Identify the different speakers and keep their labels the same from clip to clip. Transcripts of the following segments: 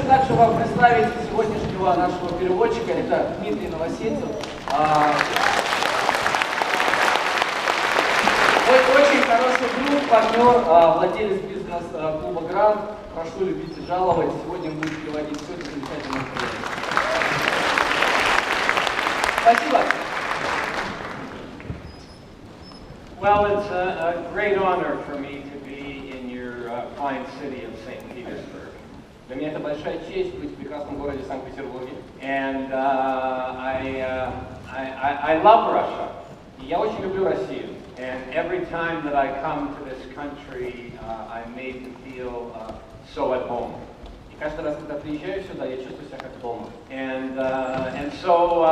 Speaker 1: также вам представить сегодняшнего нашего переводчика, это Дмитрий Новосельцев. Очень хороший друг, партнер, владелец бизнес-клуба «Гораздо». Прошу любить и жаловать. Сегодня будет переводить все это замечательное проект. Спасибо.
Speaker 2: Well, it's a great honor for me to be in your fine city of St. Petersburg.
Speaker 1: Для меня это большая честь быть в прекрасном городе Санкт-Петербурге.
Speaker 2: And I love Russia.
Speaker 1: И я очень люблю Россию.
Speaker 2: And every time that I come to this country, I'm made to feel so at home.
Speaker 1: И каждый раз, когда приезжаю сюда, я чувствую себя как дома.
Speaker 2: And so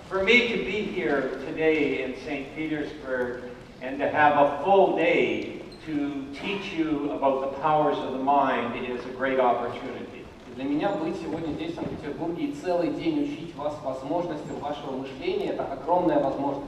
Speaker 2: for me to be here today in St. Petersburg and to have a full day to teach you about the powers of the mind is a great opportunity.
Speaker 1: Для меня быть сегодня здесь, в Санкт-Петербурге, и целый день учить вас возможностям вашего мышления – это огромная возможность.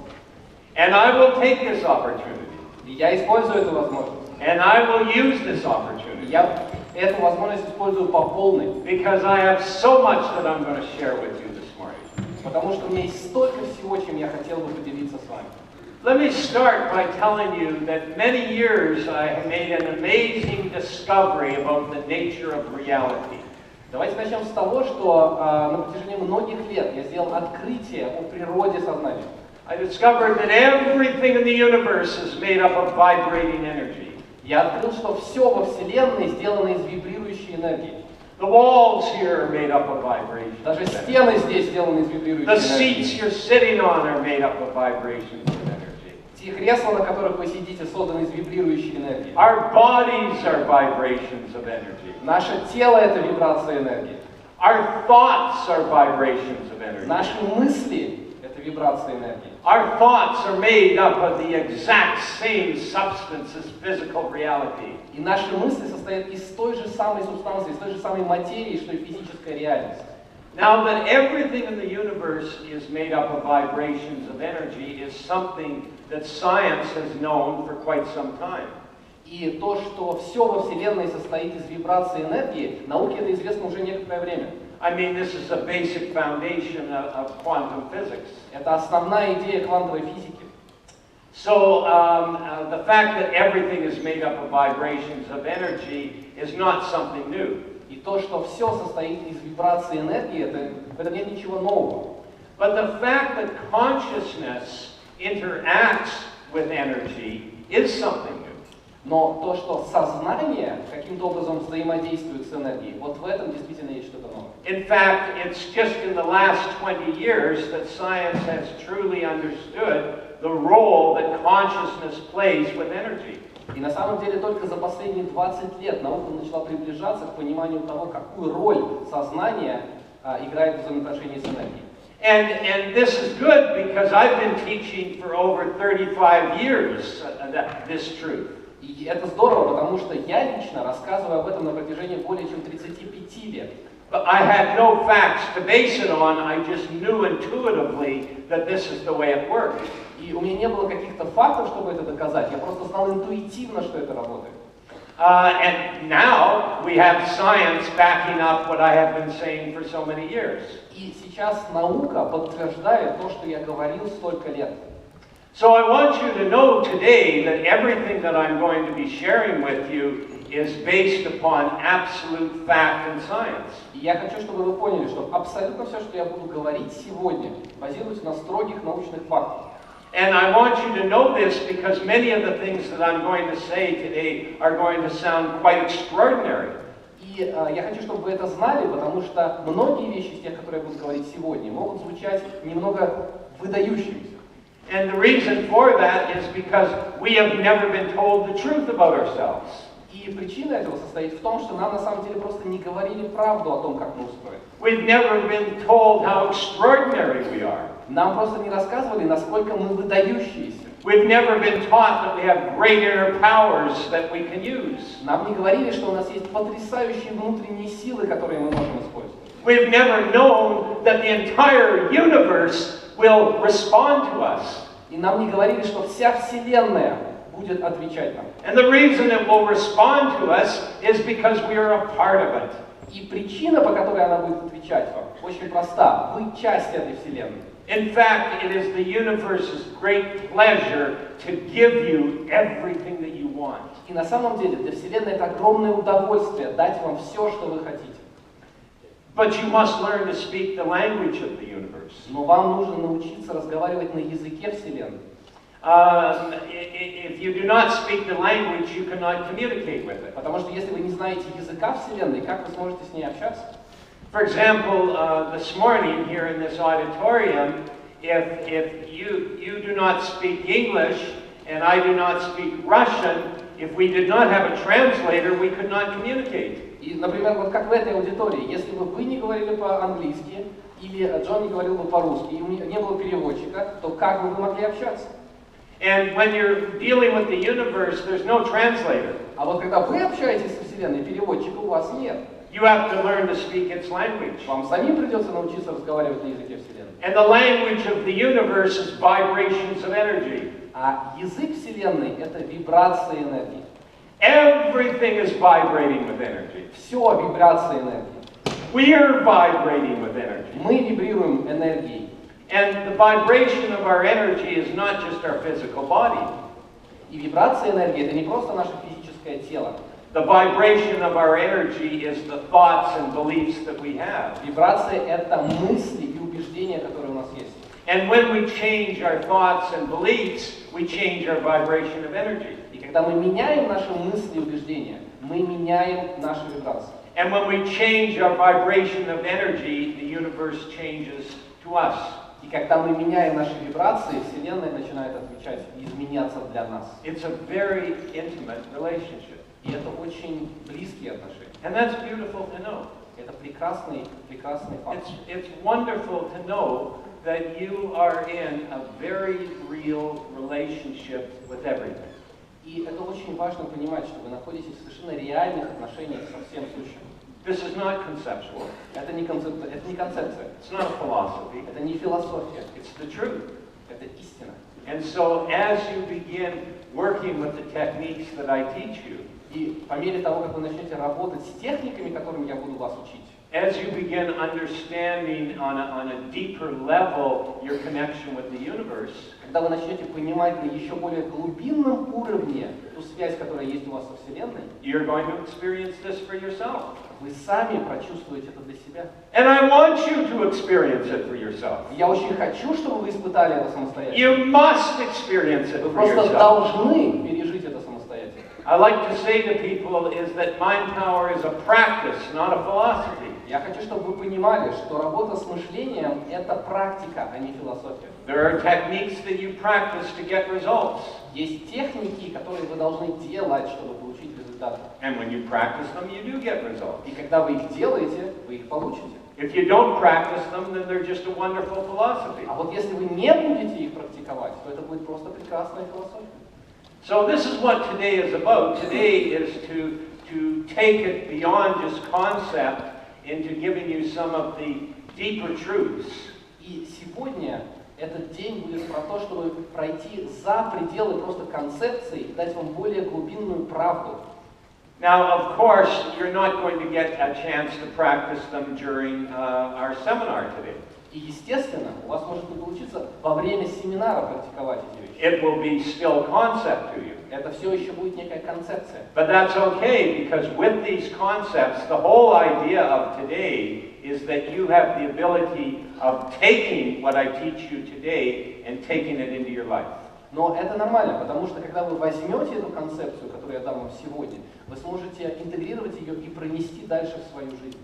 Speaker 2: And I will take this opportunity.
Speaker 1: И я использую эту возможность.
Speaker 2: And I will use this opportunity.
Speaker 1: Я эту возможность использую по полной.
Speaker 2: Because I have so much that I'm going to share with you this morning.
Speaker 1: Потому что у меня есть столько всего, чем я хотел бы поделиться с вами.
Speaker 2: Let me start by telling you that many years I have made an amazing discovery about the nature of reality.
Speaker 1: Давайте начнем с того, что на протяжении многих лет я сделал открытие о природе сознания.
Speaker 2: I discovered that everything in the universe is made up of vibrating energy.
Speaker 1: Я открыл, что все во Вселенной сделано из вибрирующей энергии.
Speaker 2: The walls here are made up of vibrations.
Speaker 1: Даже стены здесь сделаны из вибрирующей
Speaker 2: The
Speaker 1: энергии.
Speaker 2: seats you're sitting on are made up of vibrations of energy.
Speaker 1: Те кресла, на которых вы сидите, созданы из вибрирующей энергии.
Speaker 2: Our bodies are vibrations of energy.
Speaker 1: Наше тело – это вибрация энергии.
Speaker 2: Our thoughts are vibrations of energy.
Speaker 1: Наши мысли – это вибрация энергии.
Speaker 2: Our thoughts are made up of the exact same substance as physical reality.
Speaker 1: И наши мысли состоят из той же самой субстанции, из той же самой материи, что и физическая реальность.
Speaker 2: Now that everything in the universe is made up of vibrations of energy is something that science has known for quite some time.
Speaker 1: И то, что все во Вселенной состоит из вибрации энергии, науке это известно уже некоторое время.
Speaker 2: I mean, this is the basic foundation of quantum physics.
Speaker 1: Это основная идея квантовой физики.
Speaker 2: So the fact that everything is made up of vibrations of energy is not something new.
Speaker 1: И то, что все состоит из вибрации энергии, в этом нет ничего нового.
Speaker 2: But the fact that consciousness interacts with energy is something new.
Speaker 1: Но то, что сознание каким-то образом взаимодействует с энергией, вот в этом действительно есть что-то новое.
Speaker 2: In fact, it's just in the last 20 years that science has truly understood the role that consciousness plays with energy.
Speaker 1: И на самом деле только за последние 20 лет наука начала приближаться к пониманию того, какую роль сознание играет в взаимоотношении с энергией.
Speaker 2: And this is good because I've been teaching for over 35 years this truth.
Speaker 1: И это здорово, потому что я лично рассказываю об этом на протяжении более чем 35 лет.
Speaker 2: But I had no facts to base it on. I just knew intuitively that this is the way it works.
Speaker 1: И у меня не было каких-то фактов, чтобы это доказать. Я просто знал интуитивно, что это работает.
Speaker 2: And now we have science backing up what I have been saying for so many years.
Speaker 1: И сейчас наука подтверждает то, что я говорил столько лет.
Speaker 2: So I want you to know today that everything that I'm going to be sharing with you is based upon absolute fact and science.
Speaker 1: И я хочу, чтобы вы поняли, что абсолютно все, что я буду говорить сегодня, базируется на строгих научных фактах.
Speaker 2: And I want you to know this because many of the things that I'm going to say today are going to sound quite extraordinary.
Speaker 1: И я хочу, чтобы вы это знали, потому что многие вещи из тех, которые я буду говорить сегодня, могут звучать немного выдающимися.
Speaker 2: And the reason for that is because we have never been told the truth about ourselves.
Speaker 1: И причина этого состоит в том, что нам на самом деле просто не говорили правду о том, как мы устроены.
Speaker 2: We've never been told how extraordinary we are.
Speaker 1: Нам просто не рассказывали, насколько мы выдающиеся.
Speaker 2: We've never been taught that we have great inner powers that we can use.
Speaker 1: Нам не говорили, что у нас есть потрясающие внутренние силы, которые мы можем использовать.
Speaker 2: We've never known that the entire universe will respond to us.
Speaker 1: И нам не говорили, что вся Вселенная будет отвечать нам.
Speaker 2: And the reason it will respond to us is because we are a part of it.
Speaker 1: И причина, по которой она будет отвечать вам, очень проста. Вы часть этой Вселенной.
Speaker 2: In fact, it is the universe's great pleasure to give you everything that you want.
Speaker 1: И на самом деле для Вселенной это огромное удовольствие дать вам все, что вы хотите.
Speaker 2: But you must learn to speak the language of the universe.
Speaker 1: Но вам нужно научиться разговаривать на языке Вселенной.
Speaker 2: If you do not speak the language, you cannot communicate with it.
Speaker 1: Потому что если вы не знаете языка Вселенной, как вы сможете с ней общаться?
Speaker 2: For example, this morning here in this auditorium, if you do not speak English and I do not speak Russian, if we did not have a translator, we could not communicate.
Speaker 1: И, например, вот как в этой аудитории, если бы вы не говорили по-английски, или Джон не говорил бы по-русски, и не было переводчика, то как бы вы могли общаться?
Speaker 2: And when you're dealing with the universe, there's no translator.
Speaker 1: А вот когда вы общаетесь со Вселенной, переводчика у вас нет.
Speaker 2: You have to learn to speak its language.
Speaker 1: Вам самим придется научиться разговаривать на языке Вселенной.
Speaker 2: And the language of the universe is vibrations of energy.
Speaker 1: А язык Вселенной — это вибрация энергии.
Speaker 2: Everything is vibrating with energy.
Speaker 1: Все вибрация энергии.
Speaker 2: We are vibrating with energy.
Speaker 1: Мы вибрируем энергией.
Speaker 2: And the vibration of our energy is not just our physical body.
Speaker 1: И вибрация энергии — это не просто наше физическое тело.
Speaker 2: The vibration of our energy is the thoughts and beliefs that we have.
Speaker 1: Вибрация — это мысли и убеждения, которые у нас есть.
Speaker 2: And when we change our thoughts and beliefs, we change our vibration of energy.
Speaker 1: И когда мы меняем наши мысли и убеждения, мы меняем наши вибрации.
Speaker 2: And when we change our vibration of energy, the universe changes to us.
Speaker 1: И когда мы меняем наши вибрации, Вселенная начинает отвечать и изменяться для нас.
Speaker 2: It's a very intimate relationship.
Speaker 1: И это очень близкие отношения.
Speaker 2: And that's beautiful to know.
Speaker 1: Это прекрасный факт.
Speaker 2: It's wonderful to know that you are in a very real relationship with everything.
Speaker 1: И это очень важно понимать, что вы находитесь в совершенно реальных отношениях со всем сущим.
Speaker 2: This is not conceptual.
Speaker 1: Это не концепция.
Speaker 2: It's not a philosophy.
Speaker 1: Это не философия.
Speaker 2: It's the truth.
Speaker 1: Это истина.
Speaker 2: And so as you begin working with the techniques that I teach you,
Speaker 1: и по мере того, как вы начнете работать с техниками, которыми я буду вас учить,
Speaker 2: as you begin understanding on a deeper level your connection with the universe,
Speaker 1: когда вы начнете понимать на еще более глубинном уровне ту связь, которая есть у вас со Вселенной,
Speaker 2: you're going to experience this for yourself.
Speaker 1: Вы сами прочувствуете это для себя.
Speaker 2: And I want you to experience it for yourself.
Speaker 1: Я очень хочу, чтобы вы испытали это самостоятельно.
Speaker 2: You must experience it
Speaker 1: Вы
Speaker 2: for
Speaker 1: просто
Speaker 2: yourself.
Speaker 1: должны пережить это самостоятельно.
Speaker 2: I like to say to people is that mind power is a practice, not a philosophy.
Speaker 1: Я хочу, чтобы вы понимали, что работа с мышлением – это практика, а не философия.
Speaker 2: There are techniques that you practice to get results.
Speaker 1: Есть техники, которые вы должны делать, чтобы получить результаты.
Speaker 2: And when you practice them, you do get results.
Speaker 1: И когда вы их делаете, вы их получите.
Speaker 2: If you don't practice them, then they're just a wonderful philosophy.
Speaker 1: А вот если вы не будете их практиковать, то это будет просто прекрасная философия.
Speaker 2: So this is what today is about. Today is to take it beyond just concept into giving you some of the deeper truths.
Speaker 1: И сегодня этот день будет про то, чтобы пройти за пределы просто концепций и дать вам более глубинную правду.
Speaker 2: Now, of course, you're not going to get a chance to practice them during our seminar today.
Speaker 1: И естественно, у вас может не получиться во время семинара практиковать эти вещи.
Speaker 2: It will be still concept to you.
Speaker 1: Это все еще будет некая концепция.
Speaker 2: But that's okay, because with these concepts, the whole idea of today is that you have the ability of taking what I teach you today and taking it into your life.
Speaker 1: Но это нормально, потому что когда вы возьмете эту концепцию, которую я дам вам сегодня, вы сможете интегрировать ее и пронести дальше в свою жизнь.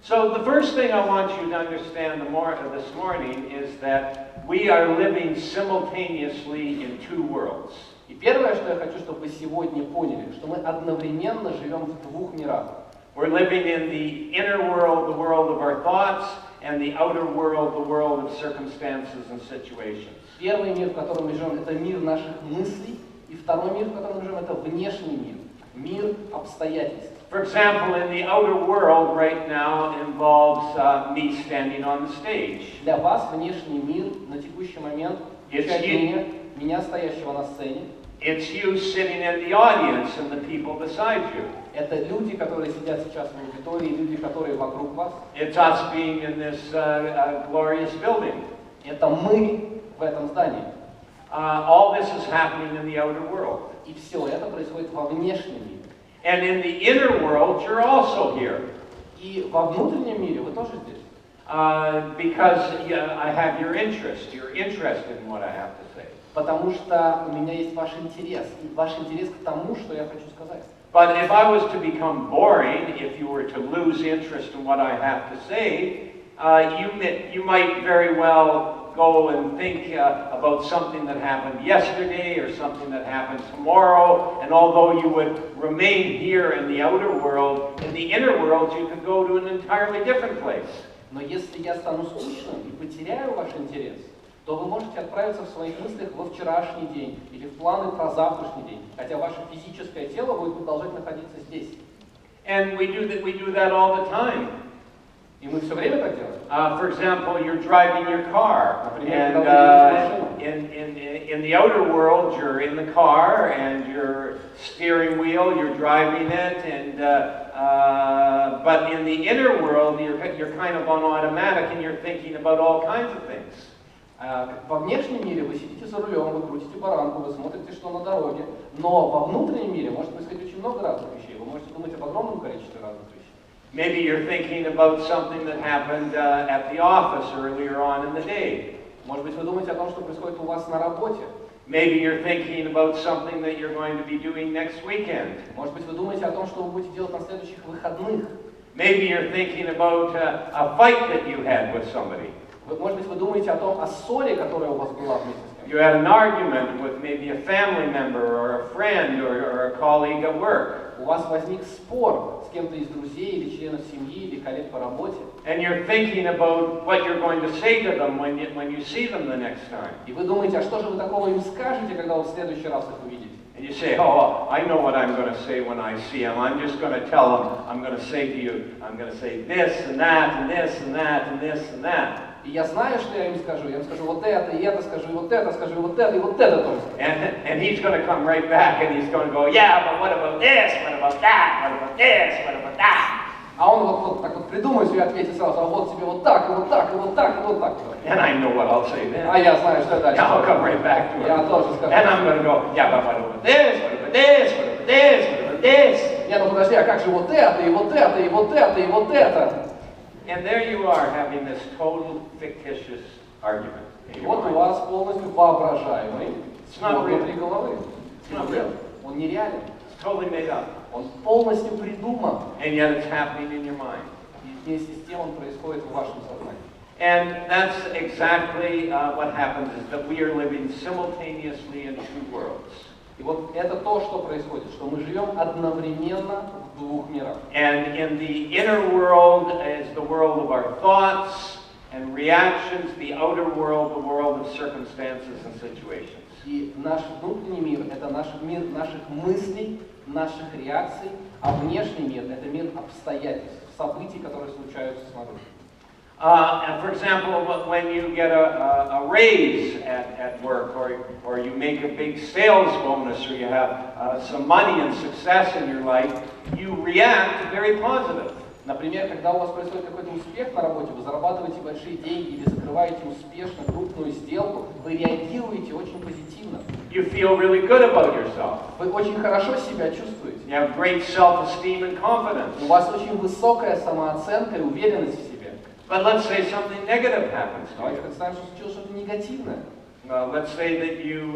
Speaker 2: So the first thing I want you to understand this morning is that we are living simultaneously in two worlds.
Speaker 1: И первое, что я хочу, чтобы вы сегодня поняли, что мы одновременно живем в двух мирах.
Speaker 2: We're living in the inner world, the world of our thoughts, and the outer world, the world of circumstances and situations.
Speaker 1: Первый мир, в котором мы живем, это мир наших мыслей, и второй мир, в котором мы живем, это внешний мир, мир обстоятельств.
Speaker 2: For example, in the outer world right now involves me standing on the stage.
Speaker 1: Для вас внешний мир на текущий момент включает меня, стоящего на сцене.
Speaker 2: It's you sitting in the audience and the people beside you.
Speaker 1: Это люди, которые сидят сейчас в аудитории, люди, которые вокруг вас.
Speaker 2: It's us being in this glorious building.
Speaker 1: Это мы в этом здании.
Speaker 2: All this is happening in the outer world.
Speaker 1: И все это происходит во внешнем мире.
Speaker 2: And in the inner world, you're also here.
Speaker 1: И во внутреннем мире вы тоже здесь.
Speaker 2: Because I have your interest. You're interested in what I have to say.
Speaker 1: Потому что у меня есть ваш интерес. И ваш интерес к тому, что я хочу сказать.
Speaker 2: But if I was to become boring, if you were to lose interest in what I have to say, you might very well go and think about something that happened yesterday or something that happened tomorrow, and although you would remain here in the outer world, in the inner world you could go to an entirely different place.
Speaker 1: Но если я стану скучным и потеряю ваш интерес, то вы можете отправиться в своих мыслях во вчерашний день или в планы про завтрашний день, хотя ваше физическое тело будет продолжать находиться здесь.
Speaker 2: And we do that all the time.
Speaker 1: И мы все время так делаем.
Speaker 2: For example, you're driving your car,
Speaker 1: Например,
Speaker 2: and in the outer world, you're in the car, and your steering wheel, you're driving it, and but in the inner world, you're kind of on automatic, and you're thinking about all kinds of things.
Speaker 1: Во внешнем мире вы сидите за рулем, вы крутите баранку, вы смотрите, что на дороге, но во внутреннем мире может происходить очень много разных вещей. Вы можете думать об огромном количестве разных вещей.
Speaker 2: Maybe you're thinking about something that happened at the office earlier on in the day.
Speaker 1: Может быть, вы думаете о том, что происходит у вас на работе.
Speaker 2: Maybe you're thinking about something that you're going to be doing next weekend.
Speaker 1: Может быть, вы думаете о том, что вы будете делать на следующих выходных.
Speaker 2: Maybe you're thinking about a fight that you had with somebody.
Speaker 1: Может быть, вы думаете о ссоре, которая у вас была вместе с кем-то.
Speaker 2: You had an argument with maybe a family member or a friend or a colleague at work.
Speaker 1: У вас возник спор с кем-то из друзей или членов семьи или коллег по работе.
Speaker 2: And you're thinking about what you're going to say to them when you see them the next time.
Speaker 1: И вы думаете, а что же вы такого им скажете, когда вы в следующий раз их увидите?
Speaker 2: And you say, oh, I know what I'm going to say when I see them. I'm just going to tell them, I'm going to say to you, I'm going to say this and that and this and that and this and that.
Speaker 1: И я знаю, что я им скажу. Я им скажу вот это, и это скажу, и вот это скажу, и вот это, и вот это тоже.
Speaker 2: And he's going to come right back and he's going to go, yeah, but what about this? What about that? What about this? What about that?
Speaker 1: А он вот так вот придумает себе ответить сразу, а вот тебе вот так, и вот так, и вот так, и вот так.
Speaker 2: And I know what I'll say then.
Speaker 1: А я знаю, что дальше.
Speaker 2: I'll come right back to it.
Speaker 1: Я тоже скажу.
Speaker 2: And I'm going to go, yeah, but what about this? What about this? What about this? What about this?
Speaker 1: Не, ну подожди, а как же вот это, и вот это, и вот это, и вот это?
Speaker 2: And there you are having this total fictitious argument.
Speaker 1: И вот у вас полностью воображаемый спор внутри головы.
Speaker 2: It's not real.
Speaker 1: Он нереален.
Speaker 2: It's totally made up.
Speaker 1: Он полностью придуман.
Speaker 2: And yet it's happening in your mind.
Speaker 1: И вместе с тем он происходит в вашем сознании.
Speaker 2: And that's exactly what happens, is that we are living simultaneously in two worlds.
Speaker 1: И вот это то, что происходит, что мы живем одновременно в двух мирах.
Speaker 2: And in the inner world is the world of our thoughts and reactions, the outer world, the world of circumstances and situations.
Speaker 1: И наш внутренний мир – это наш мир наших мыслей, наших реакций, а внешний мир – это мир обстоятельств, событий, которые случаются снаружи.
Speaker 2: And for example, when you get a raise at work, or you make a big sales bonus, or you have some money and success in your life, you react very positive.
Speaker 1: Например, когда у вас происходит какой-то успех на работе, вы зарабатываете большие деньги или закрываете успешно крупную сделку, вы реагируете очень позитивно.
Speaker 2: You feel really good about yourself.
Speaker 1: Вы очень хорошо себя чувствуете.
Speaker 2: You have great self-esteem and confidence.
Speaker 1: У вас очень высокая самооценка и уверенность в себе.
Speaker 2: But let's say something negative happens to
Speaker 1: Давайте
Speaker 2: you.
Speaker 1: представим, что случилось что-то негативное.
Speaker 2: Let's say that you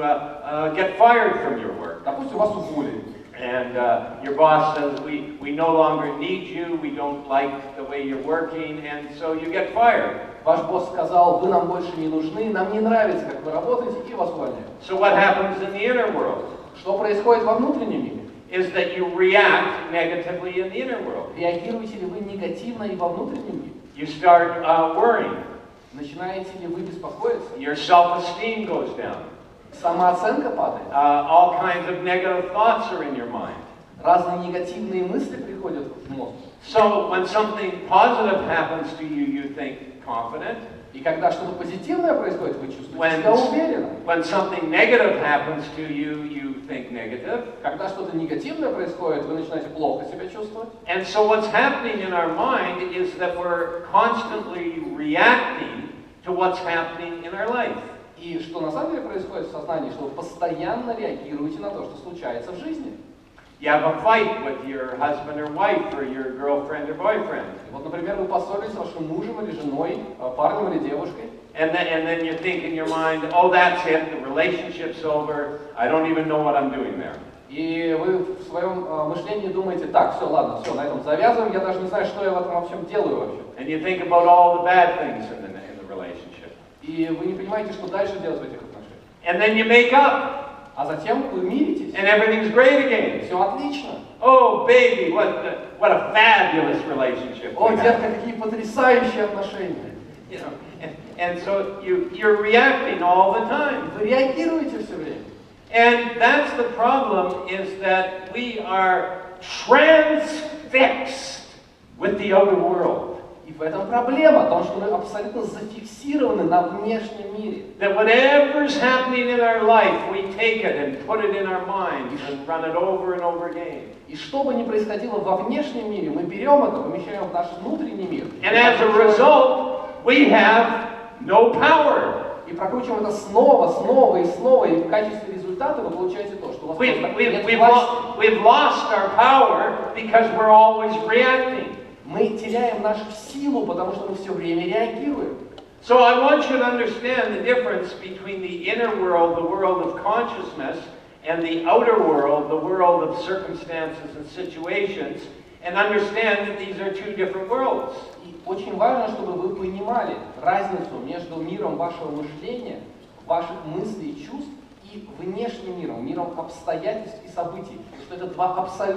Speaker 2: get fired from your work.
Speaker 1: Допустим, вас уволили.
Speaker 2: And your boss says, we no longer need you, we don't like the way you're working, and so you get fired.
Speaker 1: Ваш босс сказал, вы нам больше не нужны, нам не нравится, как вы работаете, и вас увольняют.
Speaker 2: So what happens in the inner world?
Speaker 1: Что происходит во внутреннем мире?
Speaker 2: Is that you react negatively in the inner world.
Speaker 1: Реагируете ли вы негативно и во внутреннем мире?
Speaker 2: You start worrying.
Speaker 1: Начинаете ли вы беспокоиться?
Speaker 2: Your self-esteem goes down.
Speaker 1: Самооценка падает.
Speaker 2: All kinds of negative thoughts are in your mind.
Speaker 1: Разные негативные мысли приходят в мозг.
Speaker 2: So when something positive happens to you, you think confident.
Speaker 1: И когда что-то позитивное происходит, вы чувствуете себя уверенно.
Speaker 2: When something negative happens to you, you think negative.
Speaker 1: Когда что-то негативное происходит, вы начинаете плохо себя чувствовать.
Speaker 2: And so what's happening in our mind is that we're constantly reacting to what's happening in our life.
Speaker 1: И что на самом деле происходит в сознании, что вы постоянно реагируете на то, что случается в жизни.
Speaker 2: You have a fight with your husband or wife or your girlfriend or boyfriend.
Speaker 1: Вот, например, вы поссорились с вашим мужем или женой, парнем или девушкой.
Speaker 2: And then you think in your mind, oh, that's it, the relationship's over, I don't even know what I'm doing there.
Speaker 1: И вы в своем мышлении думаете, так, все, ладно, все, на этом завязываем, я даже не знаю, что я в этом во всем делаю вообще.
Speaker 2: And you think about all the bad things in the relationship.
Speaker 1: И вы не понимаете, что дальше делать в этих отношениях.
Speaker 2: And then you make up.
Speaker 1: А затем вы миритесь.
Speaker 2: And everything's great again.
Speaker 1: Все отлично.
Speaker 2: Oh, baby, what a fabulous relationship.
Speaker 1: О, детка, какие потрясающие отношения.
Speaker 2: You know, and so you're reacting all the time.
Speaker 1: Вы реагируете все время.
Speaker 2: And that's the problem, is that we are transfixed with the outer world.
Speaker 1: И в этом проблема, потому что мы абсолютно зафиксированы на внешнем мире.
Speaker 2: That whatever's happening in our life, we take it and put it in our minds and run it over and over again.
Speaker 1: И что бы ни происходило во внешнем мире, мы берем это, помещаем в наш внутренний мир.
Speaker 2: And as a result, we have no power.
Speaker 1: И прокручиваем это снова и снова, и в качестве результата вы получаете то, что у вас просто нет власти.
Speaker 2: We've lost our power because we're always reacting.
Speaker 1: Мы теряем нашу силу, потому что мы все время реагируем.
Speaker 2: So I want you to understand the difference between the inner world, the world of consciousness, and the outer world, the world of circumstances and situations, and understand that these are two different worlds.
Speaker 1: И очень важно, чтобы вы понимали разницу между миром вашего мышления, ваших мыслей и чувств, и внешним миром, миром обстоятельств и событий, что это два абсолютно